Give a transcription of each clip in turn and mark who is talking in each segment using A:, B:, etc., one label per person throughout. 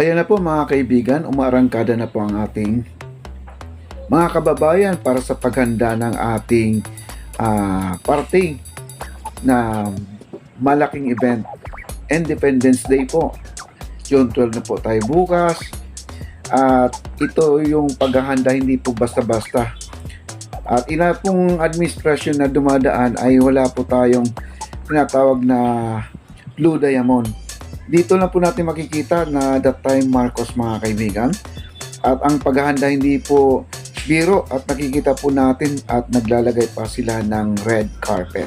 A: Ayan na po mga kaibigan, umaarangkada na po ang ating mga kababayan para sa paghanda ng ating party na malaking event. Independence Day po. June 12 na po tayo bukas. At ito yung paghahanda, hindi po basta-basta. At ina pong administrasyon na dumadaan ay wala po tayong tinatawag na Blue Diamond. Dito na po natin makikita na that time Marcos mga kaibigan. At ang paghahanda hindi po biro at nakikita po natin at naglalagay pa sila ng red carpet.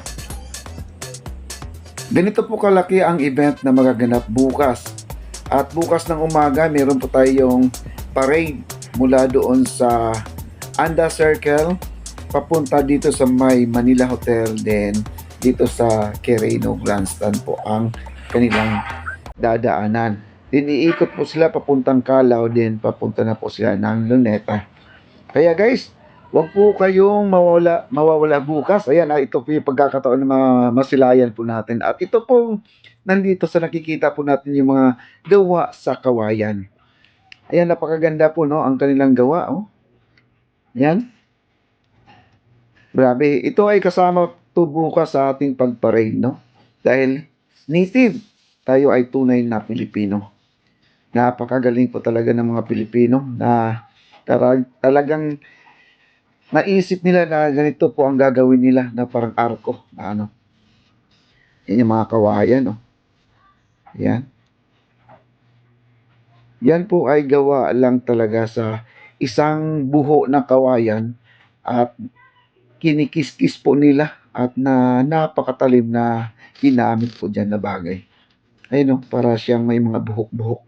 A: Ganito po kalaki ang event na magaganap bukas. At bukas ng umaga, meron po tayong parade mula doon sa Anda Circle papunta dito sa may Manila Hotel, then dito sa Quirino Grandstand po ang kanilang dadaanan. Then iikot po sila papuntang Calao, then papunta na po sila ng Luneta. Kaya guys, wag po kayong mawawala bukas. Ayan, ito po yung pagkakataon na masilayan po natin. At ito po, nandito sa nakikita po natin yung mga gawa sa kawayan. Ayan, napakaganda po, no? Ang kanilang gawa, oh. Ayan. Grabe. Ito ay kasama to bukas sa ating pagparade, no? Dahil native, tayo ay tunay na Pilipino. Napakagaling po talaga ng mga Pilipino na talagang naisip nila na ganito po ang gagawin nila na parang arko na ano. Yan yung mga kawayan, no? Yan. Yan po ay gawa lang talaga sa isang buho na kawayan at kinikis-kis po nila at na napakatalim na ginamit po dyan na bagay. Ayun, no? Para siyang may mga buhok-buhok.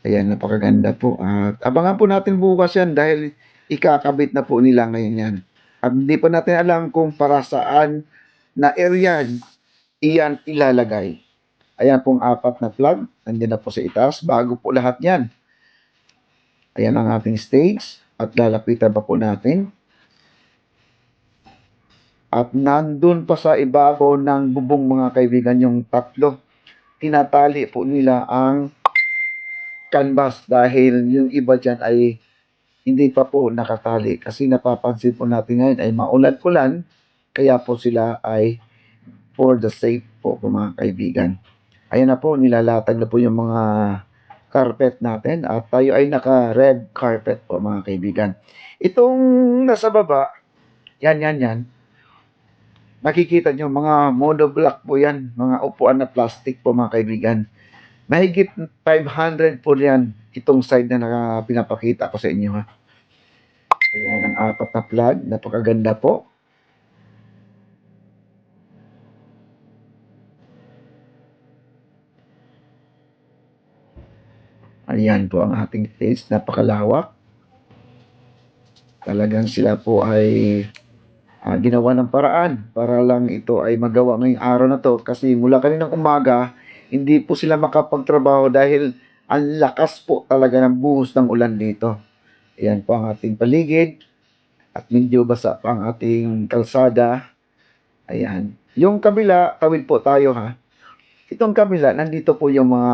A: Ayan, napakaganda po. At abangan po natin bukas yan dahil ikakabit na po nila ngayon yan. At hindi pa natin alam kung para saan na area iyan ilalagay. Ayan pong apat na flag. Nandiyan na po sa itaas. Bago po lahat yan. Ayan ang ating stage. At lalapitan pa po natin. At nandun pa sa ibabaw ng bubong mga kaibigan yung tatlo. Tinatali po nila ang canvas dahil yung iba dyan ay hindi pa po nakatali. Kasi napapansin po natin ngayon ay maulan-ulan. Kaya po sila ay for the safe po mga kaibigan. Ayan na po, nilalatag na po yung mga carpet natin at tayo ay naka-red carpet po mga kaibigan. Itong nasa baba, yan. Makikita nyo, mga monoblock po yan, mga upuan na plastic po mga kaibigan. Mahigit 500 po yan, itong side na pinapakita ko sa inyo ha. Ayan ang apat na flag, napakaganda po. Ayan po ang ating stage, napakalawak. Talagang sila po ay ginawa ng paraan para lang ito ay magawa ngayong araw na to kasi mula kaninang umaga, hindi po sila makapagtrabaho dahil ang lakas po talaga ng buhos ng ulan dito. Ayan po ang ating paligid at medyo basa pa ang ating kalsada. Ayan. Yung kabila, tawid po tayo ha. Itong kabila, nandito po yung mga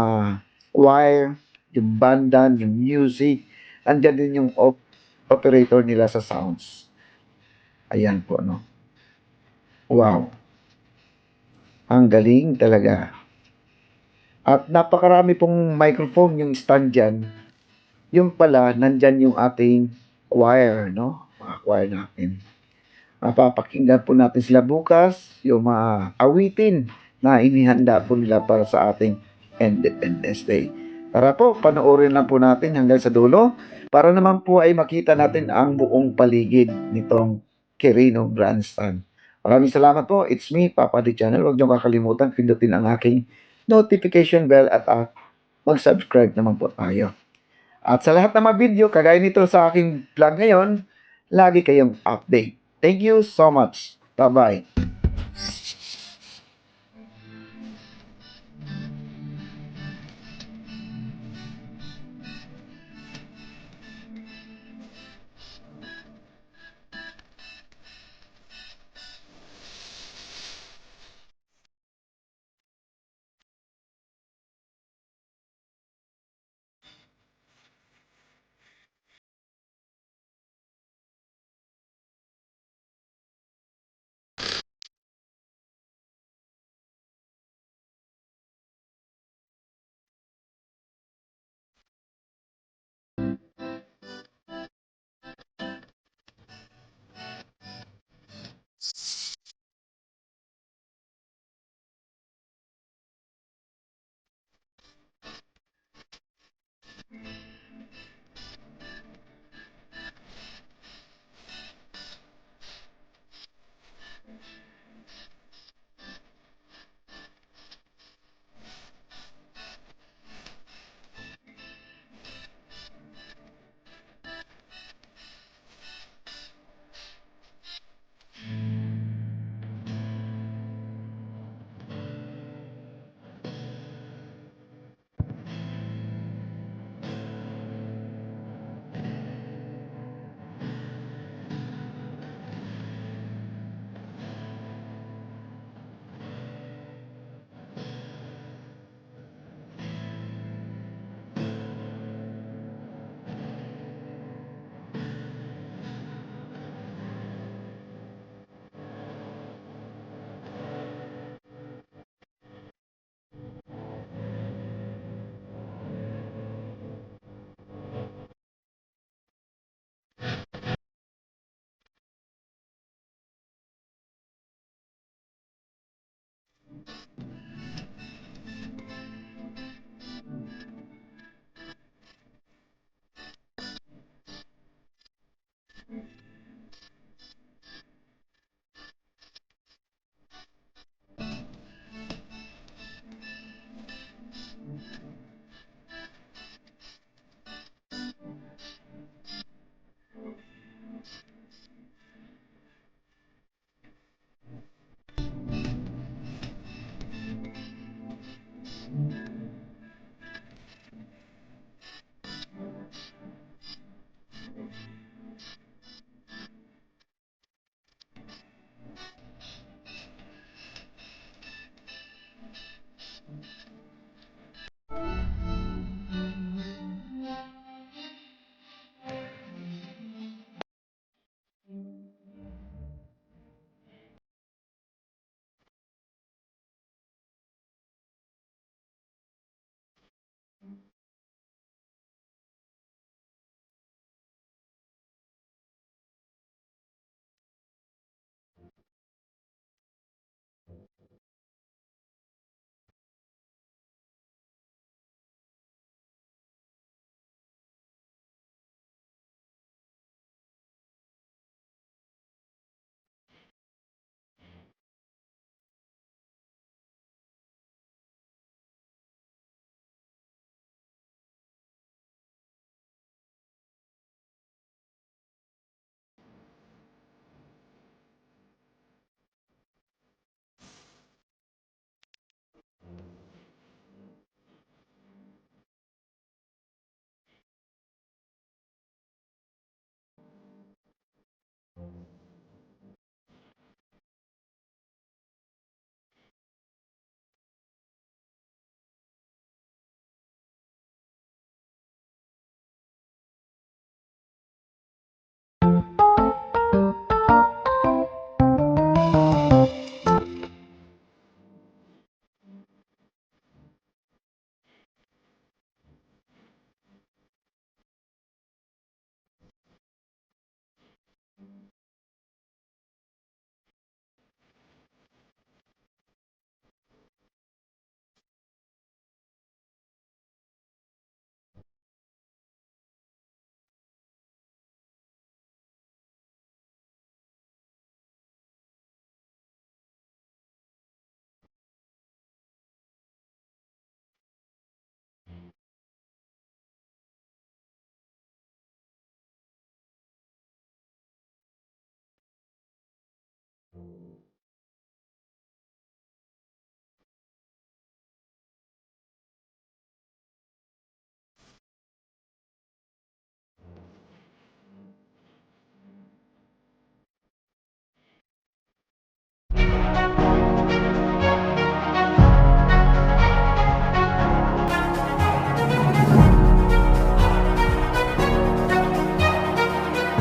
A: choir, yung banda, yung music. Andyan din yung operator nila sa sounds. Ayan po, no? Wow. Ang galing talaga. At napakarami pong microphone yung stand dyan. Yung pala, nandyan yung ating choir, no? Mga choir natin. Mapapakinggan po natin sila bukas, yung mga awitin na inihanda po nila para sa ating Independence Day. Tara po, panoorin lang po natin hanggang sa dulo para naman po ay makita natin ang buong paligid nitong Quirino Grandstand. Maraming salamat po. It's me, Papa D Channel. Huwag niyo kakalimutan, pindutin ang aking notification bell at mag-subscribe naman po tayo. At sa lahat ng mga video, kagaya nito sa aking vlog ngayon, lagi kayong update. Thank you so much. Bye-bye.